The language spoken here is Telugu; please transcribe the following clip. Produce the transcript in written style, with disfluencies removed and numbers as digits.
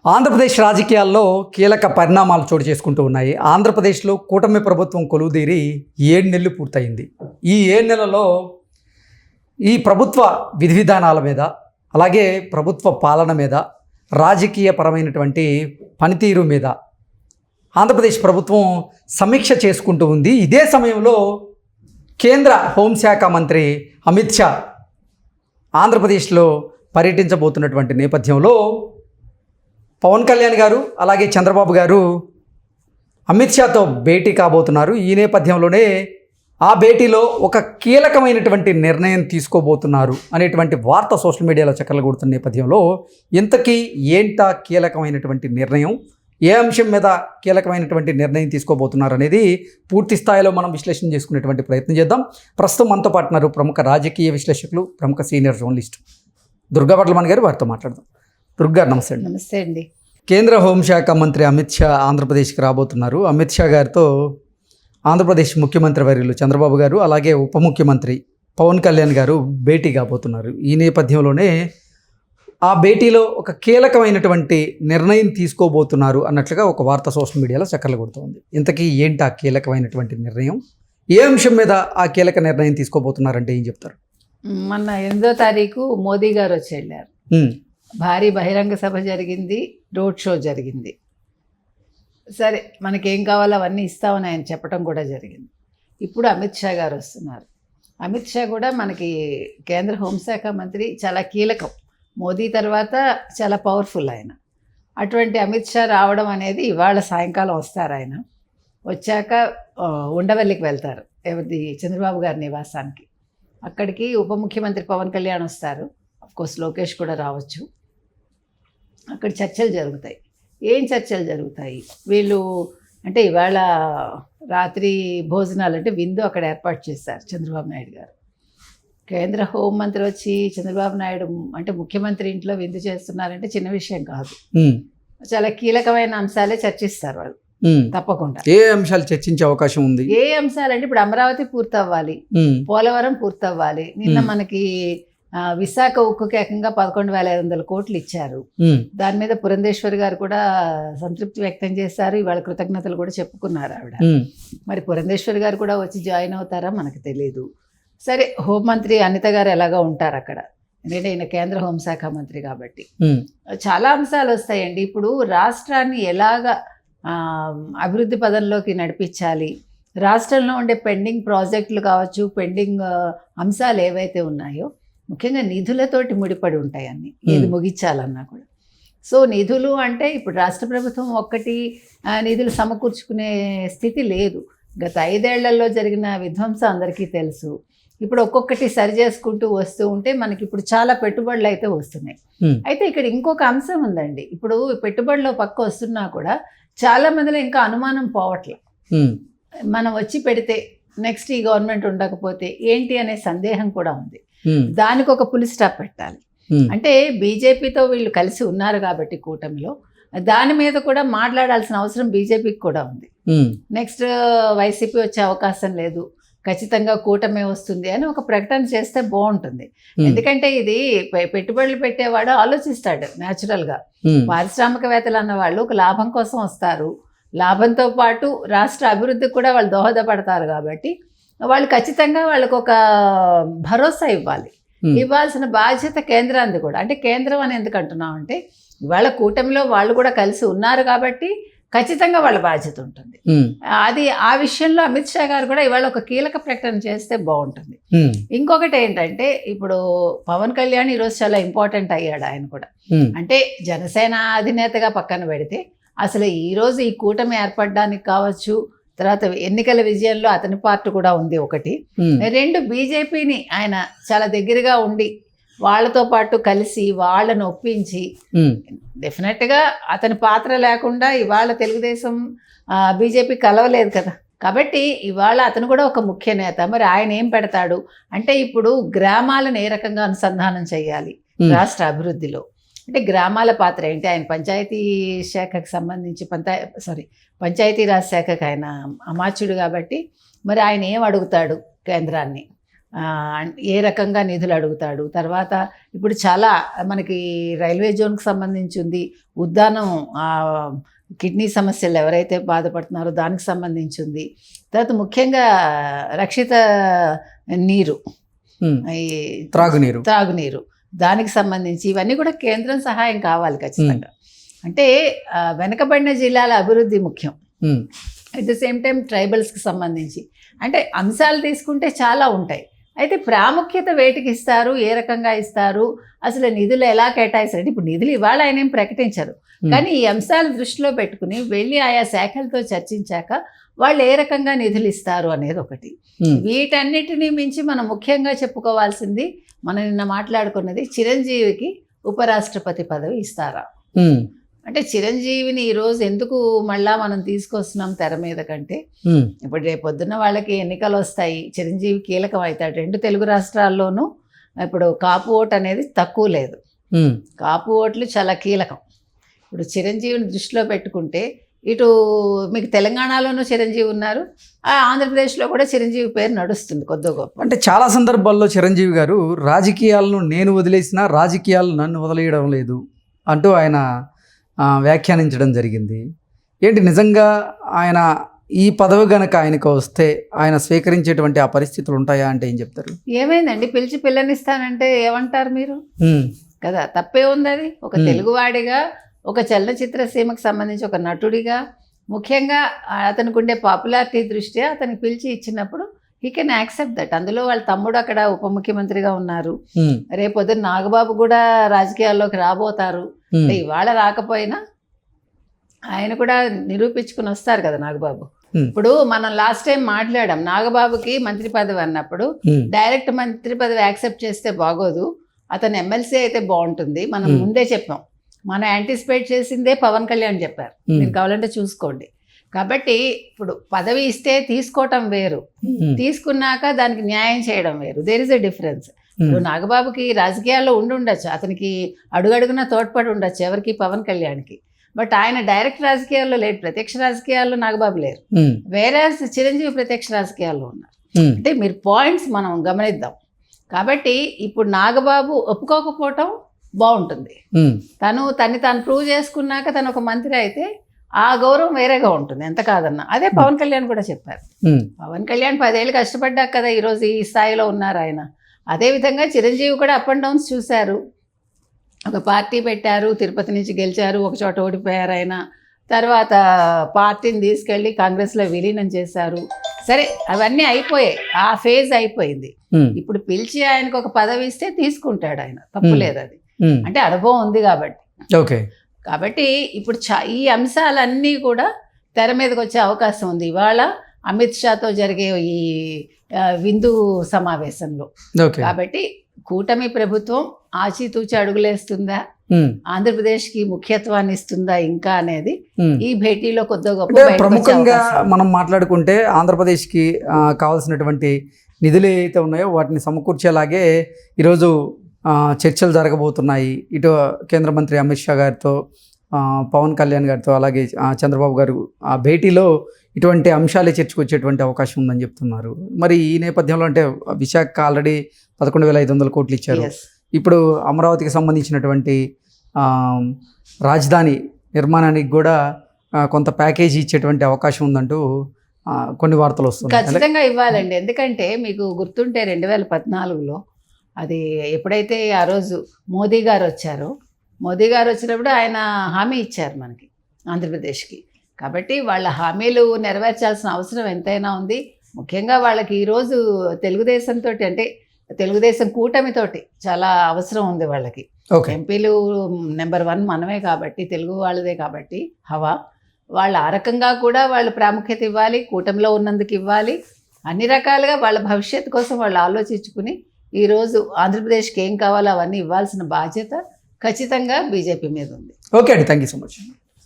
ఆంధ్రప్రదేశ్ రాజకీయాల్లో కీలక పరిణామాలు చోటు చేసుకుంటూ ఉన్నాయి. ఆంధ్రప్రదేశ్లో కూటమి ప్రభుత్వం కొలువుదీరి 7 నెలలు పూర్తయింది. ఈ 7 నెలల్లో ఈ ప్రభుత్వ విధి విధానాల మీద, అలాగే ప్రభుత్వ పాలన మీద, రాజకీయపరమైనటువంటి పనితీరు మీద ఆంధ్రప్రదేశ్ ప్రభుత్వం సమీక్ష చేసుకుంటూ ఉంది. ఇదే సమయంలో కేంద్ర హోంశాఖ మంత్రి అమిత్ షా ఆంధ్రప్రదేశ్లో పర్యటించబోతున్నటువంటి నేపథ్యంలో పవన్ కళ్యాణ్ గారు అలాగే చంద్రబాబు గారు అమిత్ షాతో భేటీ కాబోతున్నారు. ఈ నేపథ్యంలోనే ఆ భేటీలో ఒక కీలకమైనటువంటి నిర్ణయం తీసుకోబోతున్నారు అనేటువంటి వార్త సోషల్ మీడియాలో చక్కర్లు కొడుతున్న నేపథ్యంలో ఇంతకీ ఏంటా కీలకమైనటువంటి నిర్ణయం, ఏ అంశం మీద కీలకమైనటువంటి నిర్ణయం తీసుకోబోతున్నారు అనేది పూర్తి స్థాయిలో మనం విశ్లేషణ చేసుకునేటువంటి ప్రయత్నం చేద్దాం. ప్రస్తుతం మనతో పాటు ఉన్నారు ప్రముఖ రాజకీయ విశ్లేషకులు, ప్రముఖ సీనియర్ జర్నలిస్ట్ దుర్గా భట్లమణి గారు. వారితో మాట్లాడదాం. దుర్గా నమస్తే అండి. నమస్తే అండి. కేంద్ర హోంశాఖ మంత్రి అమిత్ షా ఆంధ్రప్రదేశ్కి రాబోతున్నారు. అమిత్ షా గారితో ఆంధ్రప్రదేశ్ ముఖ్యమంత్రి వర్యులు చంద్రబాబు గారు అలాగే ఉప ముఖ్యమంత్రి పవన్ కళ్యాణ్ గారు భేటీ కాబోతున్నారు. ఈ నేపథ్యంలోనే ఆ భేటీలో ఒక కీలకమైనటువంటి నిర్ణయం తీసుకోబోతున్నారు అన్నట్లుగా ఒక వార్త సోషల్ మీడియాలో చక్కర్లు కొడుతోంది. ఇంతకీ ఏంటి ఆ కీలకమైనటువంటి నిర్ణయం, ఏ అంశం మీద ఆ కీలక నిర్ణయం తీసుకోబోతున్నారంటే ఏం చెప్తారు? మొన్న 8వ తారీఖు మోదీ గారు వచ్చి వెళ్ళారు. భారీ బహిరంగ సభ జరిగింది, రోడ్ షో జరిగింది. సరే, మనకేం కావాలో అవన్నీ ఇస్తామని ఆయన చెప్పడం కూడా జరిగింది. ఇప్పుడు అమిత్ షా గారు వస్తున్నారు. అమిత్ షా కూడా మనకి కేంద్ర హోంశాఖ మంత్రి, చాలా కీలకం. మోదీ తర్వాత చాలా పవర్ఫుల్ ఆయన. అటువంటి అమిత్ షా రావడం అనేది ఇవాళ సాయంకాలం వస్తారు. ఆయన వచ్చాక ఉండవల్లికి వెళ్తారు, ఎవరిది చంద్రబాబు గారి నివాసానికి. అక్కడికి ఉప ముఖ్యమంత్రి పవన్ కళ్యాణ్ వస్తారు. అఫ్కోర్స్ లోకేష్ కూడా రావచ్చు. అక్కడ చర్చలు జరుగుతాయి. ఏం చర్చలు జరుగుతాయి? వీళ్ళు అంటే ఇవాళ రాత్రి భోజనాలు అంటే విందు అక్కడ ఏర్పాటు చేశారు చంద్రబాబు నాయుడు గారు. కేంద్ర హోంమంత్రి వచ్చి చంద్రబాబు నాయుడు అంటే ముఖ్యమంత్రి ఇంట్లో విందు చేస్తున్నారంటే చిన్న విషయం కాదు. చాలా కీలకమైన అంశాలే చర్చిస్తారు వాళ్ళు తప్పకుండా. ఏ అంశాలు చర్చించే అవకాశం ఉంది? ఏ అంశాలు అంటే ఇప్పుడు అమరావతి పూర్తవ్వాలి, పోలవరం పూర్తవ్వాలి. నిన్న మనకి విశాఖ ఉక్కుకి ఏకంగా 11,500 కోట్లు ఇచ్చారు. దాని మీద పురంధేశ్వరి గారు కూడా సంతృప్తి వ్యక్తం చేశారు. ఇవాళ కృతజ్ఞతలు కూడా చెప్పుకున్నారు ఆవిడ. మరి పురంధేశ్వరి గారు కూడా వచ్చి జాయిన్ అవుతారా మనకు తెలియదు. సరే, హోంమంత్రి అనిత గారు ఎలాగో ఉంటారు అక్కడ, ఎందుకంటే ఈయన కేంద్ర హోంశాఖ మంత్రి కాబట్టి. చాలా అంశాలు వస్తాయండి. ఇప్పుడు రాష్ట్రాన్ని ఎలాగ అభివృద్ధి పదంలోకి నడిపించాలి, రాష్ట్రంలో ఉండే పెండింగ్ ప్రాజెక్టులు కావచ్చు, పెండింగ్ అంశాలు ఏవైతే ఉన్నాయో ముఖ్యంగా నిధులతోటి ముడిపడి ఉంటాయి అన్నీ, ఏది ముగించాలన్నా కూడా. సో నిధులు అంటే ఇప్పుడు రాష్ట్ర ప్రభుత్వం ఒక్కటి నిధులు సమకూర్చుకునే స్థితి లేదు. గత 5 ఏళ్లలో జరిగిన విధ్వంసం అందరికీ తెలుసు. ఇప్పుడు ఒక్కొక్కటి సరి చేసుకుంటూ వస్తూ ఉంటే మనకి ఇప్పుడు చాలా పెట్టుబడులు అయితే వస్తున్నాయి. అయితే ఇక్కడ ఇంకొక అంశం ఉందండి. ఇప్పుడు పెట్టుబడులు పక్క వస్తున్నా కూడా చాలా మందిలో ఇంకా అనుమానం పోవట్లే. మనం వచ్చి పెడితే నెక్స్ట్ ఈ గవర్నమెంట్ ఉండకపోతే ఏంటి అనే సందేహం కూడా ఉంది. దానికి ఒక పులి స్టాప్ పెట్టాలి. అంటే బీజేపీతో వీళ్ళు కలిసి ఉన్నారు కాబట్టి కూటమిలో, దాని మీద కూడా మాట్లాడాల్సిన అవసరం బీజేపీకి కూడా ఉంది. నెక్స్ట్ వైసీపీ వచ్చే అవకాశం లేదు, ఖచ్చితంగా కూటమే వస్తుంది అని ఒక ప్రకటన చేస్తే బాగుంటుంది. ఎందుకంటే ఇది పెట్టుబడులు పెట్టేవాడు ఆలోచిస్తాడు న్యాచురల్గా. పారిశ్రామికవేత్తలు అన్న వాళ్ళు ఒక లాభం కోసం వస్తారు, లాభంతో పాటు రాష్ట్ర అభివృద్ధికి కూడా వాళ్ళు దోహదపడతారు. కాబట్టి వాళ్ళు ఖచ్చితంగా వాళ్ళకు ఒక భరోసా ఇవ్వాలి. ఇవ్వాల్సిన బాధ్యత కేంద్రాన్ని కూడా. అంటే కేంద్రం అని ఎందుకు అంటున్నాం అంటే ఇవాళ కూటమిలో వాళ్ళు కూడా కలిసి ఉన్నారు కాబట్టి ఖచ్చితంగా వాళ్ళ బాధ్యత ఉంటుంది. అది ఆ విషయంలో అమిత్ షా గారు కూడా ఇవాళ ఒక కీలక ప్రకటన చేస్తే బాగుంటుంది. ఇంకొకటి ఏంటంటే ఇప్పుడు పవన్ కళ్యాణ్ ఈరోజు చాలా ఇంపార్టెంట్ అయ్యాడు. ఆయన కూడా అంటే జనసేన అధినేతగా పక్కన పెడితే అసలు ఈరోజు ఈ కూటమి ఏర్పడడానికి కావచ్చు, తర్వాత ఎన్నికల విజయంలో అతని పార్ట్ కూడా ఉంది ఒకటి. 2 బీజేపీని ఆయన చాలా దగ్గరగా ఉండి వాళ్ళతో పాటు కలిసి వాళ్ళను ఒప్పించి, డెఫినెట్గా అతని పాత్ర లేకుండా ఇవాళ తెలుగుదేశం బీజేపీ కలవలేదు కదా. కాబట్టి ఇవాళ అతను కూడా ఒక ముఖ్య నేత. మరి ఆయన ఏం పెడతాడు అంటే ఇప్పుడు గ్రామాలను ఏ రకంగా అనుసంధానం చేయాలి రాష్ట్ర అభివృద్ధిలో, అంటే గ్రామాల పాత్ర ఏంటి? ఆయన పంచాయతీ శాఖకు సంబంధించి పంచాయతీరాజ్ శాఖకు ఆయన అమాత్యుడు కాబట్టి మరి ఆయన ఏం అడుగుతాడు కేంద్రాన్ని? ఏ రకంగా నిధులు అడుగుతాడు. తర్వాత ఇప్పుడు చాలా మనకి రైల్వే జోన్కి సంబంధించి ఉంది, ఉద్దానం కిడ్నీ సమస్యలు ఎవరైతే బాధపడుతున్నారో దానికి సంబంధించి ఉంది. తర్వాత ముఖ్యంగా రక్షిత నీరు, ఈ త్రాగునీరు దానికి సంబంధించి ఇవన్నీ కూడా కేంద్రం సహాయం కావాలి ఖచ్చితంగా. అంటే వెనకబడిన జిల్లాల అభివృద్ధి ముఖ్యం. అట్ ద సేమ్ టైం ట్రైబల్స్కి సంబంధించి అంటే అంశాలు తీసుకుంటే చాలా ఉంటాయి. అయితే ప్రాముఖ్యత వేటికి ఇస్తారు, ఏ రకంగా ఇస్తారు, అసలు నిధులు ఎలా కేటాయిస్తారు. ఇప్పుడు నిధులు ఇవాళ ఆయన ఏం ప్రకటించరు, కానీ ఈ అంశాలు దృష్టిలో పెట్టుకుని వెళ్ళి ఆయా శాఖలతో చర్చించాక వాళ్ళు ఏ రకంగా నిధులు ఇస్తారు అనేది ఒకటి. వీటన్నిటినీ మించి మనం ముఖ్యంగా చెప్పుకోవాల్సింది, మనం నిన్న మాట్లాడుకున్నది, చిరంజీవికి ఉపరాష్ట్రపతి పదవి ఇస్తారా. అంటే చిరంజీవిని ఈరోజు ఎందుకు మళ్ళా మనం తీసుకొస్తున్నాం తెర మీద కంటే, ఇప్పుడు రేపొద్దున వాళ్ళకి ఎన్నికలు వస్తాయి, చిరంజీవి కీలకం అవుతాడు. 2 తెలుగు రాష్ట్రాల్లోనూ ఇప్పుడు కాపు ఓటు అనేది తక్కువ లేదు, కాపు ఓట్లు చాలా కీలకం. ఇప్పుడు చిరంజీవిని దృష్టిలో పెట్టుకుంటే ఇటు మీకు తెలంగాణలోనూ చిరంజీవి ఉన్నారు, ఆంధ్రప్రదేశ్లో కూడా చిరంజీవి పేరు నడుస్తుంది కొద్ది గొప్ప. అంటే చాలా సందర్భాల్లో చిరంజీవి గారు రాజకీయాలను నేను వదిలేసినా రాజకీయాలు నన్ను వదిలేయడం లేదు అంటూ ఆయన వ్యాఖ్యానించడం జరిగింది. ఏంటి నిజంగా ఆయన ఈ పదవి గనక ఆయనకు వస్తే ఆయన స్వీకరించేటువంటి ఆ పరిస్థితులు ఉంటాయా అంటే ఏం చెప్తారు? ఏమైందండి, పిలిచి పిల్లనిస్తానంటే ఏమంటారు మీరు కదా, తప్పే ఉంది అది. ఒక తెలుగువాడిగా, ఒక చలనచిత్ర సీమకు సంబంధించి ఒక నటుడిగా, ముఖ్యంగా అతనికి ఉండే పాపులారిటీ దృష్ట్యా అతనికి పిలిచి ఇచ్చినప్పుడు హీ కెన్ యాక్సెప్ట్ దట్. అందులో వాళ్ళ తమ్ముడు అక్కడ ఉప ముఖ్యమంత్రిగా ఉన్నారు, రేపొద్దున నాగబాబు కూడా రాజకీయాల్లోకి రాబోతారు. ఇవాళ రాకపోయినా ఆయన కూడా నిరూపించుకుని వస్తారు కదా నాగబాబు. ఇప్పుడు మనం లాస్ట్ టైం మాట్లాడాం, నాగబాబుకి మంత్రి పదవి అన్నప్పుడు డైరెక్ట్ మంత్రి పదవి యాక్సెప్ట్ చేస్తే బాగోదు, అతను ఎమ్మెల్సీ అయితే బాగుంటుంది. మనం ముందే చెప్పాం, మనం యాంటిసిపేట్ చేసిందే పవన్ కళ్యాణ్ చెప్పారు, మీరు కావాలంటే చూసుకోండి. కాబట్టి ఇప్పుడు పదవి ఇస్తే తీసుకోవటం వేరు, తీసుకున్నాక దానికి న్యాయం చేయడం వేరు. There is a difference. ఇప్పుడు నాగబాబుకి రాజకీయాల్లో ఉండొచ్చు, అతనికి అడుగడుగున తోడ్పడి ఉండొచ్చు ఎవరికి, పవన్ కళ్యాణ్కి. బట్ ఆయన డైరెక్ట్ రాజకీయాల్లో లేడు, ప్రత్యక్ష రాజకీయాల్లో నాగబాబు లేరు. వేరే చిరంజీవి ప్రత్యక్ష రాజకీయాల్లో ఉన్నారు. అంటే మీరు పాయింట్స్ మనం గమనిద్దాం. కాబట్టి ఇప్పుడు నాగబాబు ఒప్పుకోకపోవటం బాగుంటుంది, తన్ని తాను ప్రూవ్ చేసుకున్నాక తను ఒక మంత్రి అయితే ఆ గౌరవం వేరేగా ఉంటుంది, ఎంత కాదన్నా. అదే పవన్ కళ్యాణ్ కూడా చెప్పారు. పవన్ కళ్యాణ్ 10 ఏళ్ళు కష్టపడ్డాక కదా ఈరోజు ఈ స్థాయిలో ఉన్నారు ఆయన. అదేవిధంగా చిరంజీవి కూడా అప్ అండ్ డౌన్స్ చూశారు, ఒక పార్టీ పెట్టారు, తిరుపతి నుంచి గెలిచారు, ఒక చోట ఓడిపోయారు ఆయన, తర్వాత పార్టీని తీసుకెళ్ళి కాంగ్రెస్లో విలీనం చేశారు. సరే అవన్నీ అయిపోయాయి, ఆ ఫేజ్ అయిపోయింది. ఇప్పుడు పిలిచి ఆయనకు ఒక పదవి ఇస్తే తీసుకుంటాడు ఆయన, తప్పులేదు అది. అంటే అనుభవం ఉంది కాబట్టి. ఓకే, కాబట్టి ఇప్పుడు ఈ అంశాలన్నీ కూడా తెర మీదకి వచ్చే అవకాశం ఉంది ఇవాళ అమిత్ షాతో జరిగే ఈ విందు సమావేశంలో. కాబట్టి కూటమి ప్రభుత్వం ఆచితూచి అడుగులేస్తుందా, ఆంధ్రప్రదేశ్కి ముఖ్యత్వాన్ని ఇస్తుందా ఇంకా అనేది ఈ భేటీలో కొద్దిగా గొప్ప. ప్రముఖంగా మనం మాట్లాడుకుంటే ఆంధ్రప్రదేశ్కి కావాల్సినటువంటి నిధులు ఏవైతే ఉన్నాయో వాటిని సమకూర్చేలాగే ఈరోజు చర్చలు జరగబోతున్నాయి. ఇటు కేంద్ర మంత్రి అమిత్ షా గారితో, పవన్ కళ్యాణ్ గారితో, అలాగే చంద్రబాబు గారు ఆ భేటీలో ఇటువంటి అంశాలే చర్చకు వచ్చేటువంటి అవకాశం ఉందని చెప్తున్నారు. మరి ఈ నేపథ్యంలో అంటే విశాఖ ఆల్రెడీ 11,500 కోట్లు ఇచ్చారు. ఇప్పుడు అమరావతికి సంబంధించినటువంటి రాజధాని నిర్మాణానికి కూడా కొంత ప్యాకేజీ ఇచ్చేటువంటి అవకాశం ఉందంటూ కొన్ని వార్తలు వస్తున్నాయి. ఖచ్చితంగా ఇవ్వాలండి, ఎందుకంటే మీకు గుర్తుంటే 2014లో అది ఎప్పుడైతే ఆ రోజు మోదీ గారు వచ్చారో, మోదీ గారు వచ్చినప్పుడు ఆయన హామీ ఇచ్చారు మనకి ఆంధ్రప్రదేశ్కి. కాబట్టి వాళ్ళ హామీలు నెరవేర్చాల్సిన అవసరం ఎంతైనా ఉంది. ముఖ్యంగా వాళ్ళకి ఈరోజు తెలుగుదేశంతో, అంటే తెలుగుదేశం కూటమితోటి చాలా అవసరం ఉంది వాళ్ళకి. ఎంపీలు నెంబర్ 1 మనమే కాబట్టి, తెలుగు వాళ్ళదే కాబట్టి హవా. వాళ్ళు ఆ రకంగా కూడా వాళ్ళు ప్రాముఖ్యత ఇవ్వాలి, కూటమిలో ఉన్నందుకు ఇవ్వాలి, అన్ని రకాలుగా వాళ్ళ భవిష్యత్తు కోసం వాళ్ళు ఆలోచించుకుని ఈరోజు ఆంధ్రప్రదేశ్కి ఏం కావాలో అవన్నీ ఇవ్వాల్సిన బాధ్యత ఖచ్చితంగా బీజేపీ మీద ఉంది. ఓకే అండి, థ్యాంక్ యూ సో మచ్.